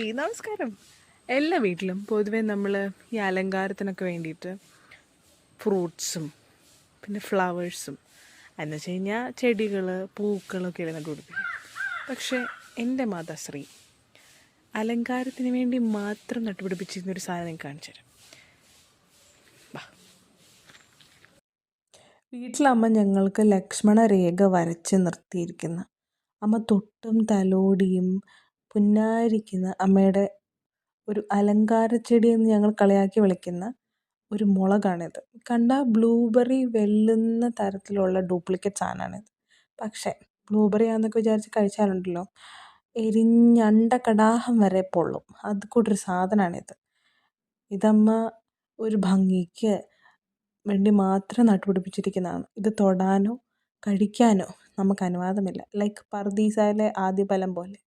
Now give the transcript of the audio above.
Hi നമസ്കാരം. എല്ലാ വീട്ടിലും പൊതുവേ നമ്മൾ ഈ അലങ്കാരത്തിനൊക്കെ വേണ്ടിയിട്ട് ഫ്രൂട്ട്സും പിന്നെ ഫ്ലവേഴ്സും എന്ന് വെച്ച് കഴിഞ്ഞാൽ ചെടികൾ പൂക്കളൊക്കെ നട്ടുപിടിപ്പിക്കും. പക്ഷേ എൻ്റെ മാതാശ്രീ അലങ്കാരത്തിന് വേണ്ടി മാത്രം നട്ടുപിടിപ്പിച്ചിരുന്നൊരു സാധനം ഞാൻ കാണിച്ചു തരാം. വീട്ടിലമ്മ ഞങ്ങൾക്ക് ലക്ഷ്മണ രേഖ വരച്ച് നിർത്തിയിരിക്കുന്ന, അമ്മ തൊട്ടും തലോടിയും പുന്നാരിക്കുന്ന അമ്മയുടെ ഒരു അലങ്കാര ചെടിയെന്ന് ഞങ്ങൾ കളിയാക്കി വിളിക്കുന്ന ഒരു മുളകാണിത്. കണ്ടാൽ ബ്ലൂബെറി വെല്ലുന്ന തരത്തിലുള്ള ഡ്യൂപ്ലിക്കേറ്റ് സാധനമാണിത്. പക്ഷേ ബ്ലൂബെറി ആണെന്നൊക്കെ വിചാരിച്ച് കഴിച്ചാലുണ്ടല്ലോ, എരിഞ്ഞണ്ട കടാഹം വരെ പൊള്ളും. അത് കൂട്ടൊരു സാധനമാണിത്. ഇതമ്മ ഒരു ഭംഗിക്ക് വേണ്ടി മാത്രം നട്ടുപിടിപ്പിച്ചിരിക്കുന്നതാണ്. ഇത് തൊടാനോ കഴിക്കാനോ നമുക്ക് അനുവാദമില്ല. ലൈക്ക് പർദീസയിലെ ആദ്യ ഫലം പോലെ.